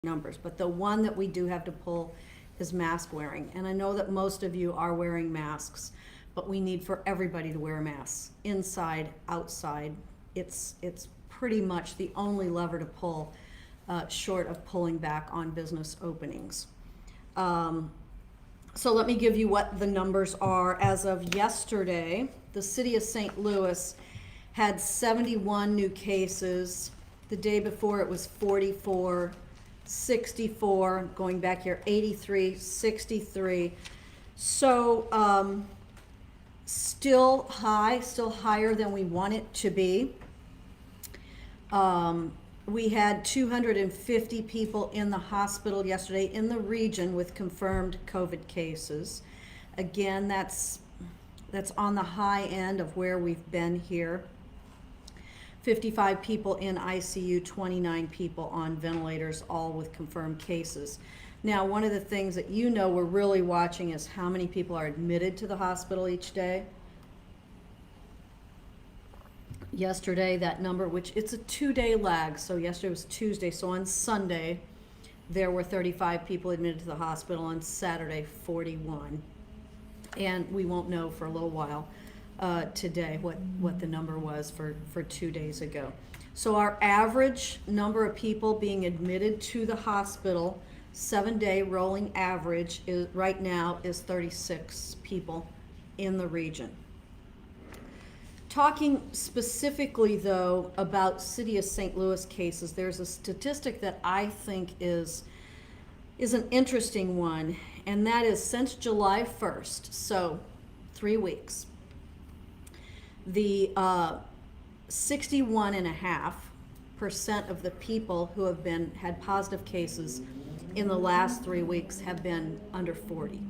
numbers, but the one that we do have to pull is mask wearing. And I know that most of you are wearing masks, but we need for everybody to wear masks, inside, outside. It's pretty much the only lever to pull, short of pulling back on business openings. So let me give you what the numbers are. As of yesterday, the city of St. Louis had 71 new cases. The day before it was 44, 64, going back here, 83, 63. So still high, still higher than we want it to be. We had 250 people in the hospital yesterday in the region with confirmed COVID cases. Again, that's on the high end of where we've been here. 55 people in ICU, 29 people on ventilators, all with confirmed cases. Now, one of the things that we're really watching is how many people are admitted to the hospital each day. Yesterday, that number, which it's a 2-day lag, so yesterday was Tuesday, so on Sunday, there were 35 people admitted to the hospital, on Saturday, 41. And we won't know for a little while today what the number was for 2 days ago. So our average number of people being admitted to the hospital, 7-day rolling average, right now is 36 people in the region. Talking specifically, though, about City of St. Louis cases, there's a statistic that I think is an interesting one, and that is since July 1st, so 3 weeks, the 61.5% of the people who have had positive cases in the last 3 weeks have been under 40.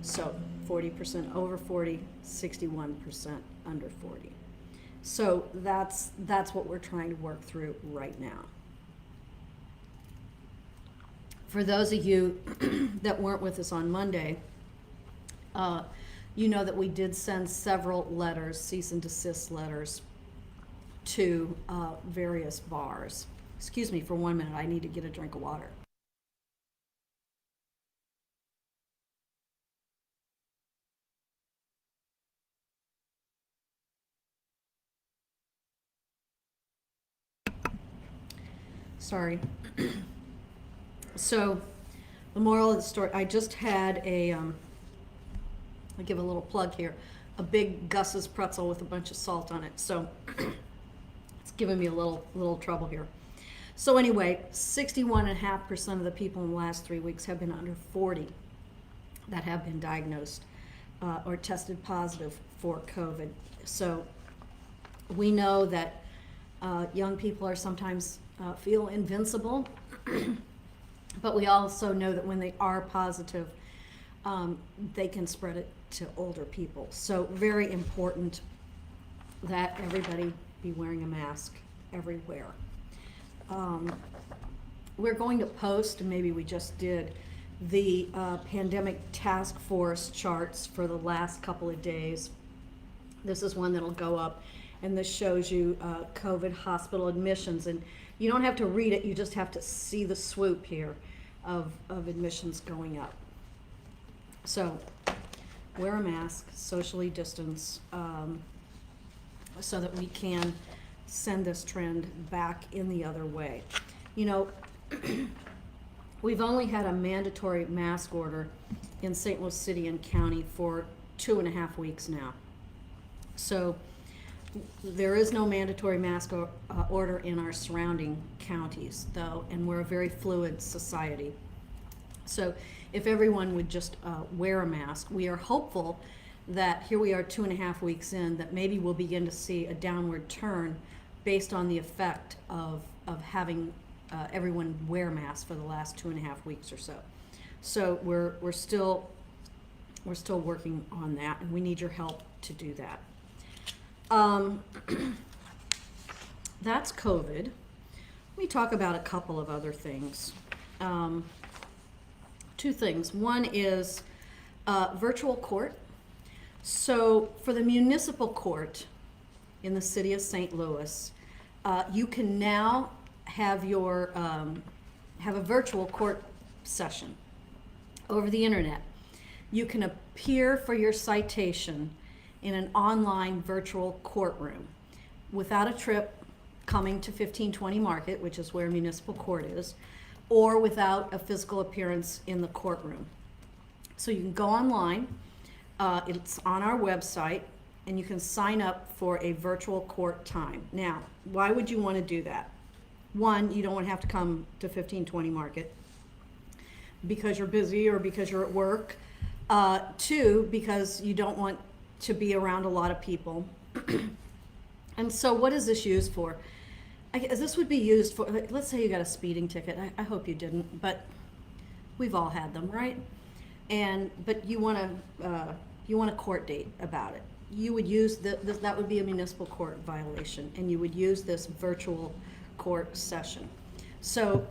So 40% over 40, 61% under 40. So that's what we're trying to work through right now. For those of you that weren't with us on Monday, you know that we did send several letters, cease and desist letters, to various bars. Excuse me for 1 minute, I need to get a drink of water. Sorry. So the moral of the story, I just had I'll give a little plug here, a big Gus's pretzel with a bunch of salt on it. So it's giving me a little trouble here. So anyway, 61.5% of the people in the last 3 weeks have been under 40 that have been diagnosed or tested positive for COVID. So we know that young people are sometimes feel invincible, but we also know that when they are positive, they can spread it to older people. So very important that everybody be wearing a mask everywhere. We're going to post, and maybe we just did, the pandemic task force charts for the last couple of days. This is one that'll go up, and this shows you COVID hospital admissions. And you don't have to read it, you just have to see the swoop here of admissions going up. So wear a mask, socially distance, so that we can send this trend back in the other way. We've only had a mandatory mask order in St. Louis City and County for 2.5 weeks now. So there is no mandatory mask order in our surrounding counties, though, and we're a very fluid society. So if everyone would just wear a mask, we are hopeful that here we are 2.5 weeks in, that maybe we'll begin to see a downward turn based on the effect of having everyone wear masks for the last 2.5 weeks or so. So we're still working on that, and we need your help to do that. That's COVID. Let me talk about a couple of other things. 2 things. One is virtual court. So for the municipal court in the city of St. Louis, you can now have your have a virtual court session over the internet. You can appear for your citation in an online virtual courtroom without a trip coming to 1520 Market, which is where municipal court is, or without a physical appearance in the courtroom. So you can go online, it's on our website, and you can sign up for a virtual court time. Now, why would you want to do that? One, you don't want to have to come to 1520 Market because you're busy or because you're at work. Two, because you don't want to be around a lot of people. And so what is this used for? I guess this would be used for, let's say you got a speeding ticket. I hope you didn't, but we've all had them, right? But you want a court date about it. You would use that would be a municipal court violation, and you would use this virtual court session. So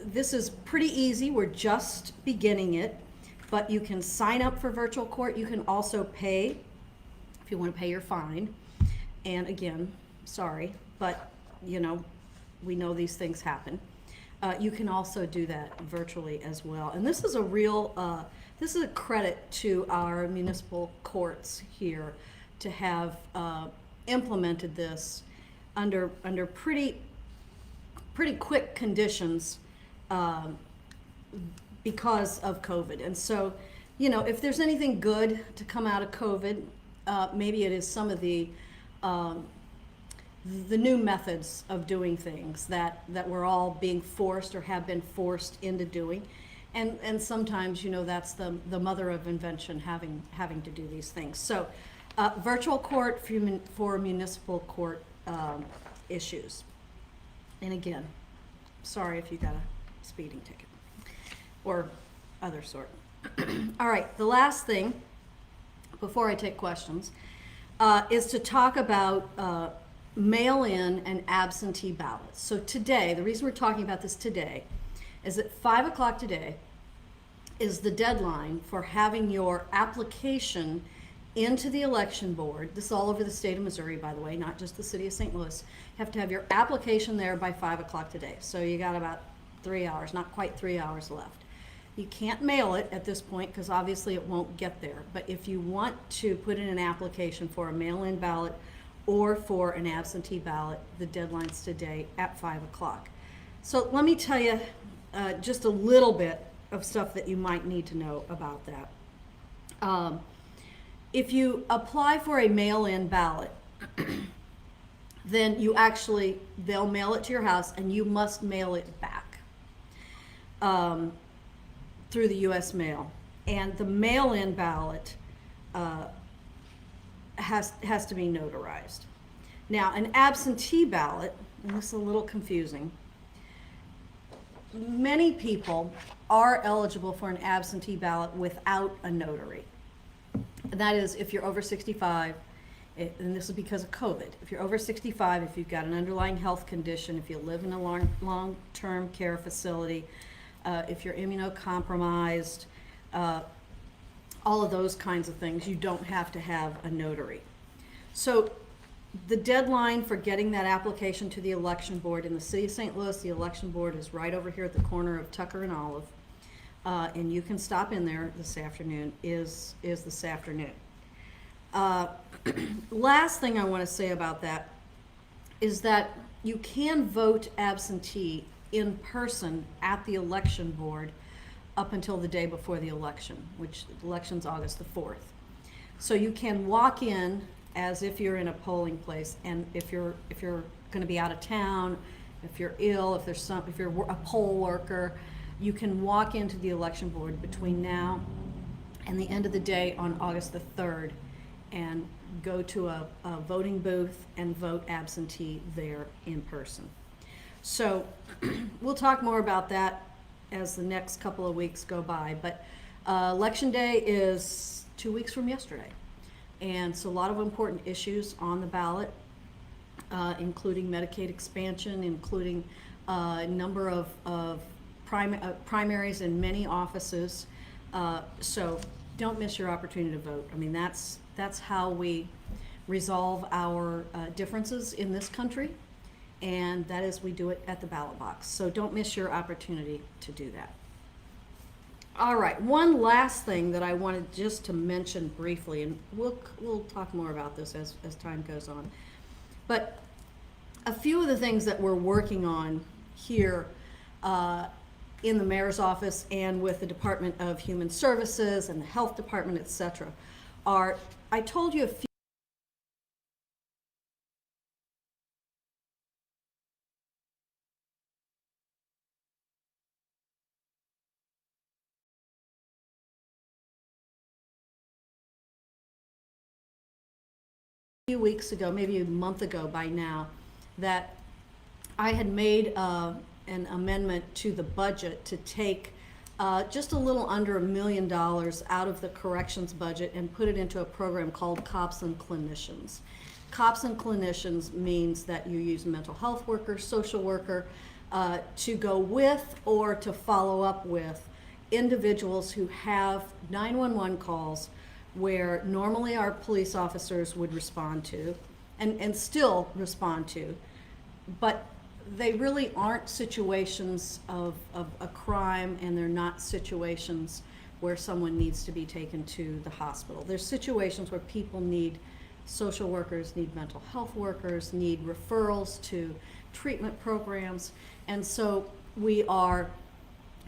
this is pretty easy. We're just beginning it, but you can sign up for virtual court. You can also pay if you want to pay your fine. And again, sorry, but you know, we know these things happen. You can also do that virtually as well. And this is a real, this is a credit to our municipal courts here to have implemented this under pretty quick conditions because of COVID. And so, you know, if there's anything good to come out of COVID, maybe it is some of the new methods of doing things that we're all being forced or have been forced into doing. And sometimes, you know, that's the mother of invention, having to do these things. So virtual court for municipal court issues. And again, sorry if you got a speeding ticket or other sort. All right, the last thing before I take questions is to talk about mail-in and absentee ballots. So today, the reason we're talking about this today is at 5 o'clock today is the deadline for having your application into the election board. This is all over the state of Missouri, by the way, not just the city of St. Louis. You have to have your application there by 5 o'clock today. So you got about 3 hours, not quite 3 hours left. You can't mail it at this point because obviously it won't get there. But if you want to put in an application for a mail-in ballot or for an absentee ballot, the deadline's today at 5 o'clock. So let me tell you just a little bit of stuff that you might need to know about that. If you apply for a mail-in ballot, then they'll mail it to your house and you must mail it back through the U.S. mail. And the mail-in ballot has to be notarized. Now, an absentee ballot, and this is a little confusing, many people are eligible for an absentee ballot without a notary. And that is if you're over 65, and this is because of COVID. If you're over 65, if you've got an underlying health condition, if you live in a long-term care facility, if you're immunocompromised, all of those kinds of things, you don't have to have a notary. So the deadline for getting that application to the election board in the city of St. Louis, the election board is right over here at the corner of Tucker and Olive, and you can stop in there this afternoon, is this afternoon. Last thing I want to say about that is that you can vote absentee in person at the election board up until the day before the election, which the election's August the 4th. So you can walk in as if you're in a polling place, and if you're going to be out of town, if you're ill, if you're a poll worker, you can walk into the election board between now and the end of the day on August the 3rd and go to a voting booth and vote absentee there in person. So we'll talk more about that as the next couple of weeks go by, but election day is 2 weeks from yesterday. And so a lot of important issues on the ballot, including Medicaid expansion, including a number of primaries in many offices. So don't miss your opportunity to vote. I mean, that's how we resolve our differences in this country, and that is we do it at the ballot box. So don't miss your opportunity to do that. All right, one last thing that I wanted just to mention briefly, and we'll talk more about this as time goes on. But a few of the things that we're working on here in the mayor's office and with the Department of Human Services and the Health Department, et cetera, are, I told you a few weeks ago, maybe a month ago by now, that I had made an amendment to the budget to take just a little under $1 million out of the corrections budget and put it into a program called Cops and Clinicians. Cops and Clinicians means that you use mental health worker, social worker, to go with or to follow up with individuals who have 911 calls where normally our police officers would respond to and still respond to, but they really aren't situations of a crime, and they're not situations where someone needs to be taken to the hospital. There's situations where people need social workers, need mental health workers, need referrals to treatment programs. And so we are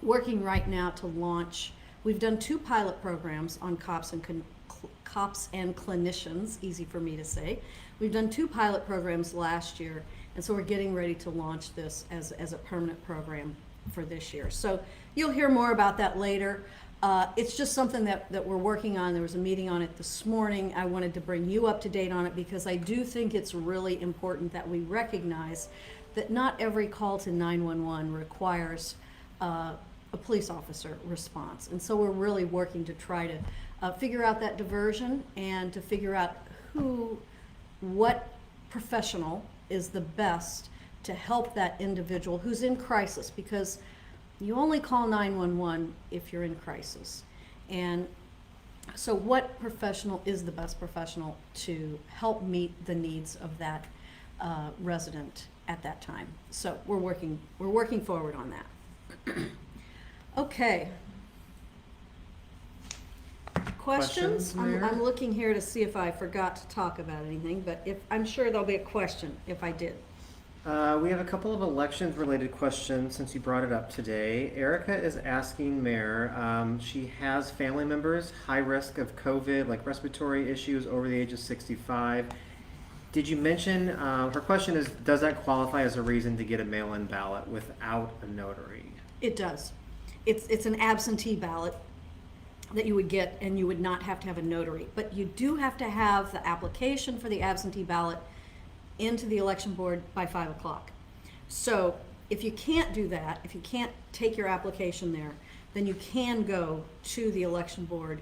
working right now to launch, we've done 2 pilot programs on cops and clinicians, easy for me to say. We've done 2 pilot programs last year, and so we're getting ready to launch this as a permanent program for this year. So you'll hear more about that later. It's just something that we're working on. There was a meeting on it this morning. I wanted to bring you up to date on it because I do think it's really important that we recognize that not every call to 911 requires a police officer response. And so we're really working to try to figure out that diversion and to figure out what professional is the best to help that individual who's in crisis, because you only call 911 if you're in crisis. And so what professional is the best professional to help meet the needs of that resident at that time? So we're working forward on that. Okay. Questions? I'm looking here to see if I forgot to talk about anything, but I'm sure there'll be a question if I did. We have a couple of elections-related questions since you brought it up today. Erica is asking Mayor, she has family members high risk of COVID, like respiratory issues, over the age of 65. Did you mention, her question is, does that qualify as a reason to get a mail-in ballot without a notary? It does. It's an absentee ballot that you would get, and you would not have to have a notary. But you do have to have the application for the absentee ballot into the election board by 5 o'clock. So if you can't do that, if you can't take your application there, then you can go to the election board,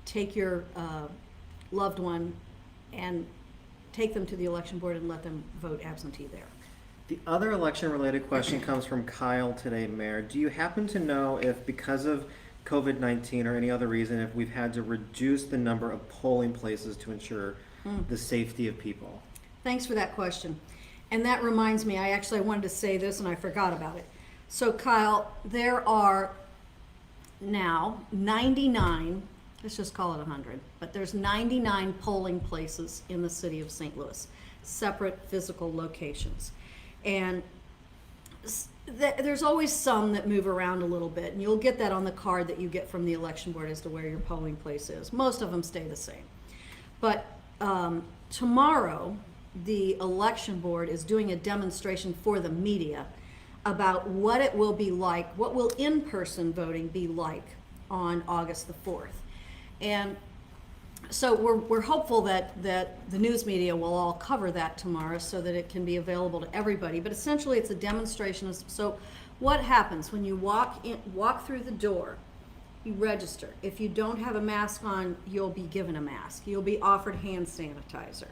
take your loved one and take them to the election board and let them vote absentee there. The other election-related question comes from Kyle today, Mayor. Do you happen to know if, because of COVID-19 or any other reason, if we've had to reduce the number of polling places to ensure the safety of people? Thanks for that question. And that reminds me, I wanted to say this and I forgot about it. So Kyle, there are now 99, let's just call it 100, but there's 99 polling places in the city of St. Louis, separate physical locations. And there's always some that move around a little bit, and you'll get that on the card that you get from the election board as to where your polling place is. Most of them stay the same. But tomorrow, the election board is doing a demonstration for the media about what it will be like, what will in-person voting be like on August the 4th. And so we're hopeful that the news media will all cover that tomorrow so that it can be available to everybody. But essentially it's a demonstration. So what happens when you walk through the door, you register. If you don't have a mask on, you'll be given a mask. You'll be offered hand sanitizer.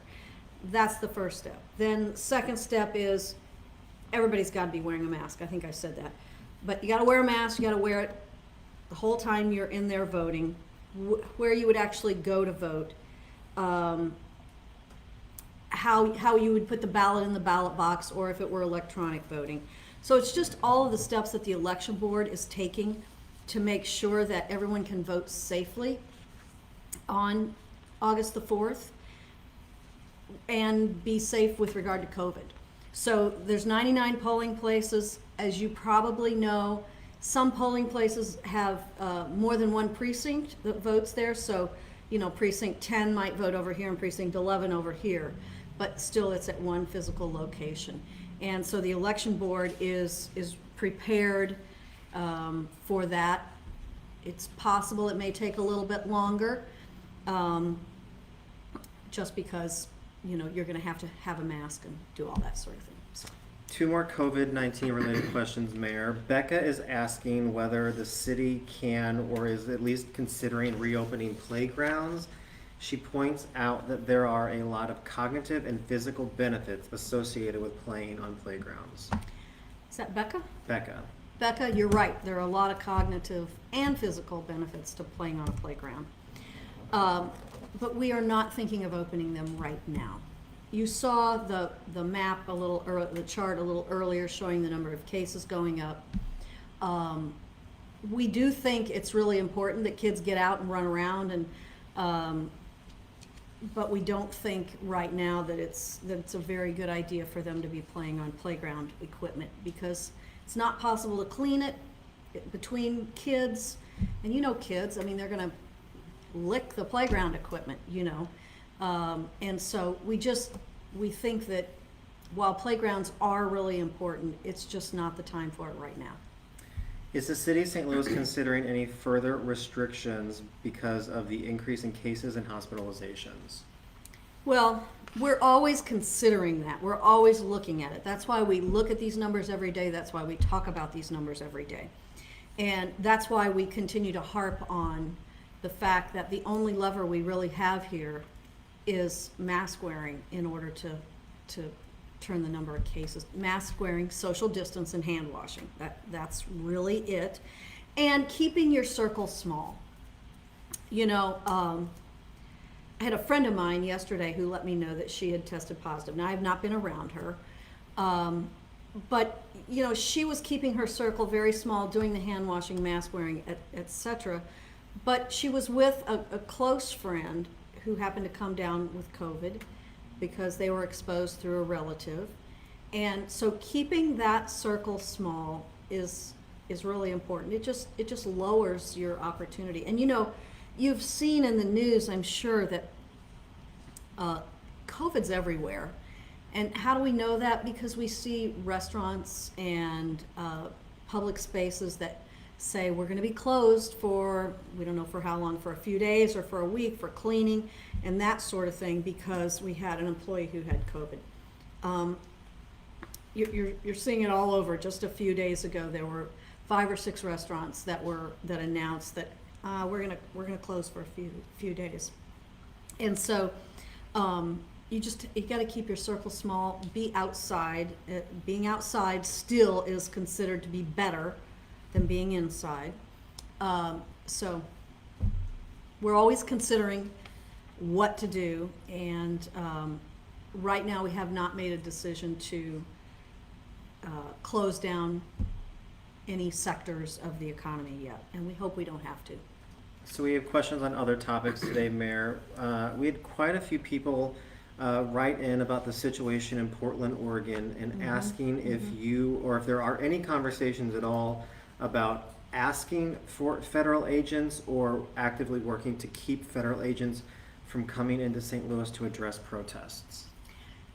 That's the first step. Then the second step is everybody's got to be wearing a mask. I think I said that. But you got to wear a mask. You got to wear it the whole time you're in there voting. Where you would actually go to vote how you would put the ballot in the ballot box, or if it were electronic voting. So it's just all of the steps that the election board is taking to make sure that everyone can vote safely on August the 4th and be safe with regard to COVID. So there's 99 polling places. As you probably know, some polling places have more than one precinct that votes there. So, you know, precinct 10 might vote over here and precinct 11 over here, but still it's at one physical location. And so the election board is prepared for that. It's possible it may take a little bit longer, just because, you know, you're going to have a mask and do all that sort of thing. So. Two more COVID-19 related questions, Mayor. Becca is asking whether the city can or is at least considering reopening playgrounds. She points out that there are a lot of cognitive and physical benefits associated with playing on playgrounds. Is that Becca? Becca. Becca, you're right. There are a lot of cognitive and physical benefits to playing on a playground. But we are not thinking of opening them right now. You saw the map a little, or the chart a little earlier showing the number of cases going up. We do think it's really important that kids get out and run around, and but we don't think right now that it's a very good idea for them to be playing on playground equipment, because it's not possible to clean it between kids, and you know kids, I mean, they're gonna lick the playground equipment, you know. And so we think that while playgrounds are really important, it's just not the time for it right now. Is the city of St. Louis considering any further restrictions because of the increase in cases and hospitalizations? Well, we're always considering that. We're always looking at it. That's why we look at these numbers every day. That's why we talk about these numbers every day. And that's why we continue to harp on the fact that the only lever we really have here is mask wearing in order to turn the number of cases. Mask wearing, social distance, and hand washing. That's really it. And keeping your circle small. You know, I had a friend of mine yesterday who let me know that she had tested positive. Now, I have not been around her. But, you know, she was keeping her circle very small, doing the hand washing, mask wearing, etc. But she was with a close friend who happened to come down with COVID because they were exposed through a relative. And so keeping that circle small is really important. It just lowers your opportunity. And you know, you've seen in the news, I'm sure, that COVID's everywhere. And how do we know that? Because we see restaurants and public spaces that say we're going to be closed for, we don't know for how long, for a few days or for a week, for cleaning and that sort of thing, because we had an employee who had COVID. You're seeing it all over. Just a few days ago, there were 5 or 6 restaurants that announced that we're gonna close for a few days. And so you got to keep your circle small. Be outside. Being outside still is considered to be better than being inside. So we're always considering what to do, and right now we have not made a decision to close down any sectors of the economy yet, and we hope we don't have to. So we have questions on other topics today, Mayor. We had quite a few people write in about the situation in Portland, Oregon, and asking if you, or if there are any conversations at all about asking for federal agents or actively working to keep federal agents from coming into St. Louis to address protests.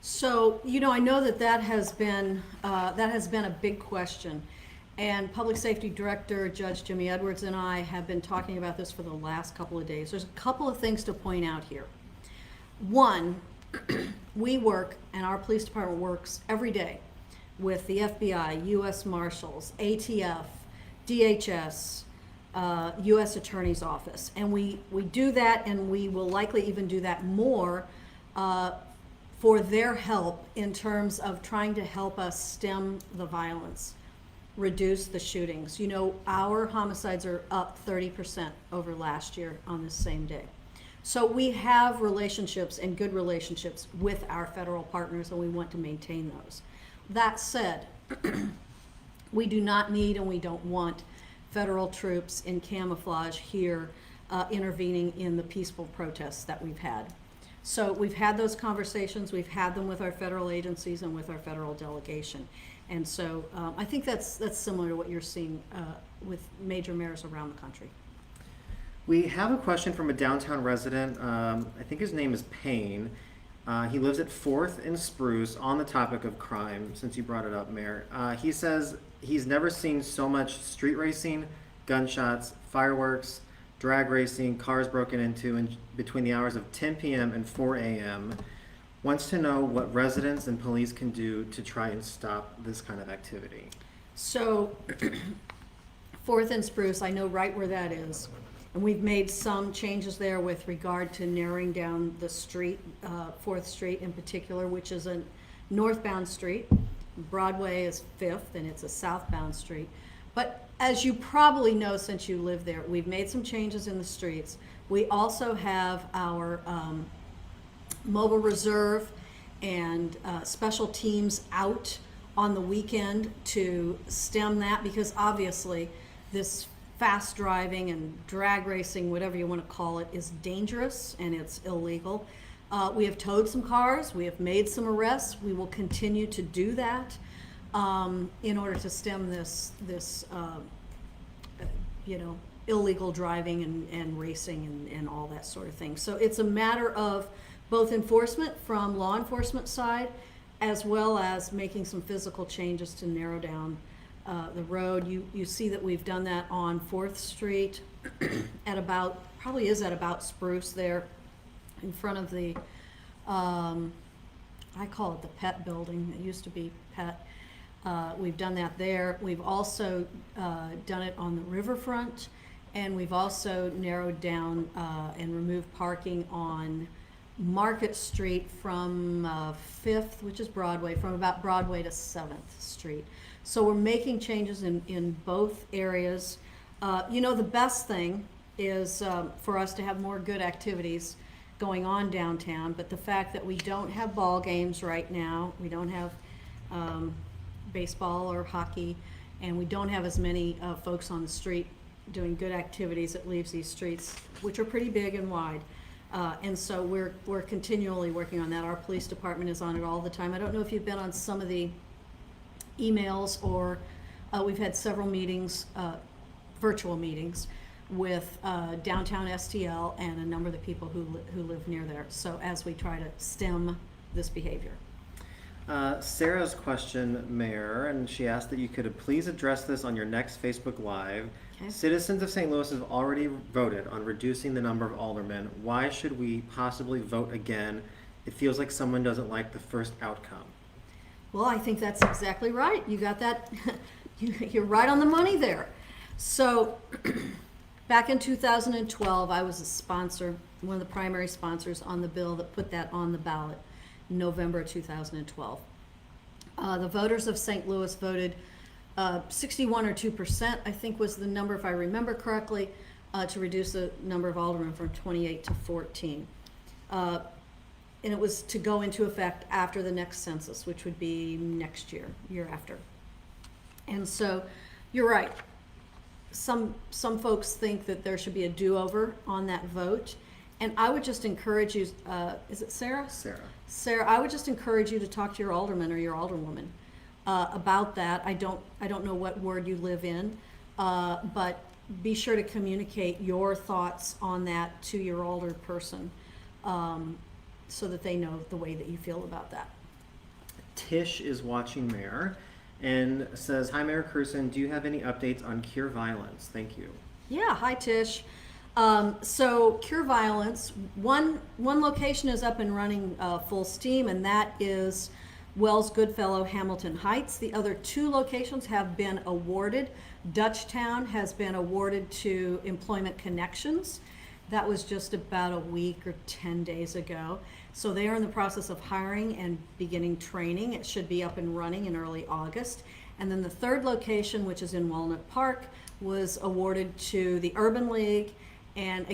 So, you know, I know that has been a big question, and Public Safety Director Judge Jimmy Edwards and I have been talking about this for the last couple of days. There's a couple of things to point out here. One, we work, and our police department works every day with the FBI, U.S. Marshals, ATF, DHS, U.S. Attorney's Office, and we do that, and we will likely even do that more for their help in terms of trying to help us stem the violence, reduce the shootings. You know, our homicides are up 30% over last year on this same day. So we have relationships and good relationships with our federal partners, and we want to maintain those. That said, we do not need and we don't want federal troops in camouflage here intervening in the peaceful protests that we've had. So we've had those conversations, we've had them with our federal agencies and with our federal delegation. And so I think that's similar to what you're seeing with major mayors around the country. We have a question from a downtown resident. I think his name is Payne. He lives at 4th and Spruce on the topic of crime, since you brought it up, Mayor. He says he's never seen so much street racing, gunshots, fireworks, drag racing, cars broken into in between the hours of 10 p.m. and 4 a.m. Wants to know what residents and police can do to try and stop this kind of activity. So 4th and Spruce, I know right where that is. And we've made some changes there with regard to narrowing down the street, 4th Street in particular, which is a northbound street. Broadway is 5th, and it's a southbound street. But as you probably know, since you live there, we've made some changes in the streets. We also have our mobile reserve and special teams out on the weekend to stem that, because obviously this fast driving and drag racing, whatever you want to call it, is dangerous and it's illegal. We have towed some cars, we have made some arrests, we will continue to do that in order to stem this illegal driving and racing and all that sort of thing. So it's a matter of both enforcement from law enforcement side, as well as making some physical changes to narrow down the road. You see that we've done that on 4th Street at about Spruce there in front of the, I call it the Pet Building. It used to be Pet. We've done that there. We've also done it on the riverfront, and we've also narrowed down and removed parking on Market Street from 5th, which is Broadway, from about Broadway to 7th Street. So we're making changes in both areas. The best thing is for us to have more good activities going on downtown, but the fact that we don't have ball games right now, we don't have baseball or hockey, and we don't have as many folks on the street doing good activities, it leaves these streets, which are pretty big and wide. And so we're continually working on that. Our police department is on it all the time. I don't know if you've been on some of the emails, or we've had several meetings, virtual meetings, with downtown STL and a number of the people who live near there. So as we try to stem this behavior. Sarah's question, Mayor, and she asked that you could please address this on your next Facebook Live. Okay. Citizens of St. Louis have already voted on reducing the number of aldermen. Why should we possibly vote again? It feels like someone doesn't like the first outcome. Well, I think that's exactly right. You got that. You're right on the money there. So back in 2012, I was a sponsor, one of the primary sponsors on the bill that put that on the ballot in November of 2012. The voters of St. Louis voted 61 or 2%, I think was the number, if I remember correctly, to reduce the number of aldermen from 28 to 14. And it was to go into effect after the next census, which would be next year after. And so you're right. Some folks think that there should be a do-over on that vote. And I would just encourage you, is it Sarah? Sarah, I would just encourage you to talk to your alderman or your alderwoman about that. I don't know what ward you live in, but be sure to communicate your thoughts on that to your alder person. So that they know the way that you feel about that. Tish is watching, Mayor, and says, "Hi, Mayor Krewson, do you have any updates on Cure Violence? Thank you." Yeah, hi Tish. So Cure Violence, one location is up and running full steam, and that is Wells Goodfellow, Hamilton Heights. The other 2 locations have been awarded. Dutchtown has been awarded to Employment Connections. That was just about a week or 10 days ago. So they are in the process of hiring and beginning training. It should be up and running in early August. And then the 3rd location, which is in Walnut Park, was awarded to the Urban League And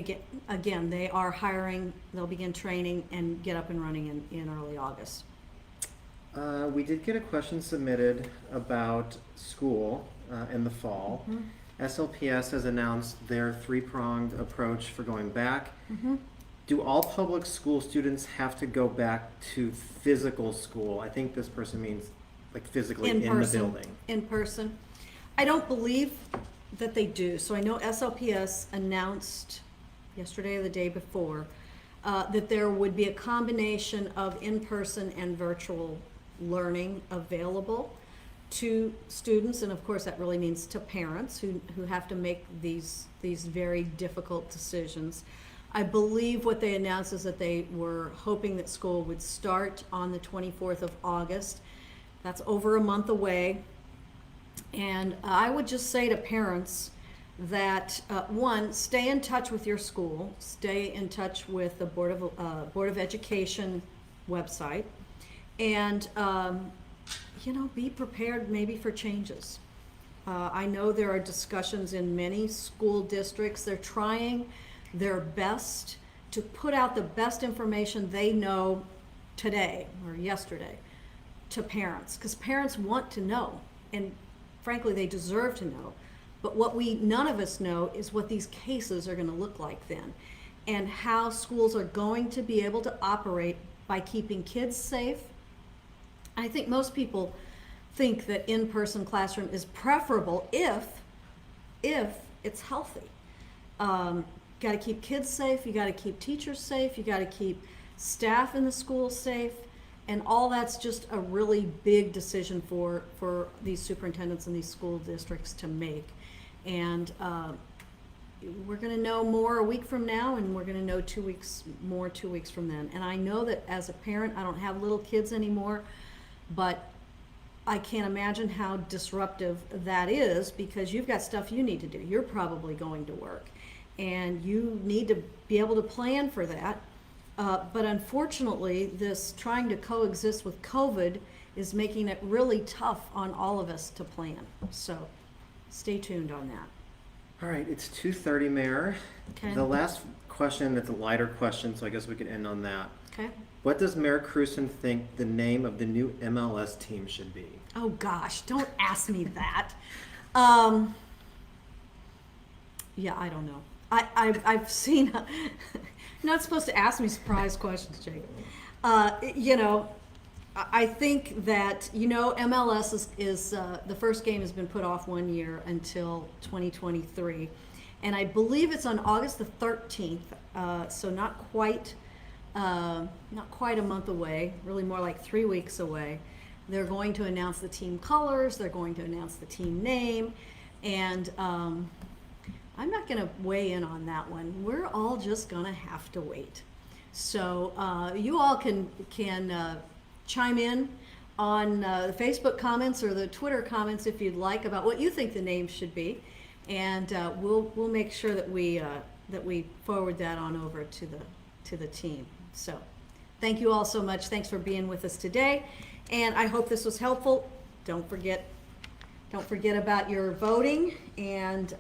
again, they are hiring, they'll begin training and get up and running in early August. We did get a question submitted about school in the fall. Mhm. SLPS has announced their three-pronged approach for going back. Mhm. Do all public school students have to go back to physical school? I think this person means like physically in the building. In person. I don't believe that they do. So I know SLPS announced yesterday or the day before that there would be a combination of in-person and virtual learning available to students, and of course that really means to parents who have to make these very difficult decisions. I believe what they announced is that they were hoping that school would start on the 24th of August. That's over a month away. And I would just say to parents that, one, stay in touch with your school, stay in touch with the Board of Education website, and be prepared maybe for changes. I know there are discussions in many school districts. They're trying their best to put out the best information they know today or yesterday to parents, because parents want to know, and frankly they deserve to know. But what none of us know is what these cases are going to look like then, and how schools are going to be able to operate by keeping kids safe. I think most people think that in-person classroom is preferable if it's healthy. Got to keep kids safe, you got to keep teachers safe, you got to keep staff in the school safe, and all that's just a really big decision for these superintendents and these school districts to make. And we're going to know more a week from now, and we're going to know 2 weeks from then. And I know that as a parent, I don't have little kids anymore, but I can't imagine how disruptive that is, because you've got stuff you need to do. You're probably going to work, and you need to be able to plan for that. But unfortunately, this trying to coexist with COVID is making it really tough on all of us to plan. So stay tuned on that. All right, it's 2:30, Mayor. Okay. The last question, it's a lighter question, so I guess we could end on that. Okay. What does Mayor Krewson think the name of the new MLS team should be? Oh gosh, don't ask me that. Yeah, I don't know. I've seen. You're not supposed to ask me surprise questions, Jake. I think that, MLS is the first game has been put off 1 year until 2023. And I believe it's on August the 13th, so not quite a month away, really more like 3 weeks away. They're going to announce the team colors, they're going to announce the team name, and I'm not going to weigh in on that one. We're all just going to have to wait. So you all can chime in on the Facebook comments or the Twitter comments if you'd like about what you think the name should be, and we'll make sure that we forward that on over to the team. So thank you all so much. Thanks for being with us today, and I hope this was helpful. Don't forget about your voting and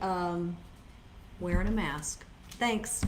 wearing a mask. Thanks.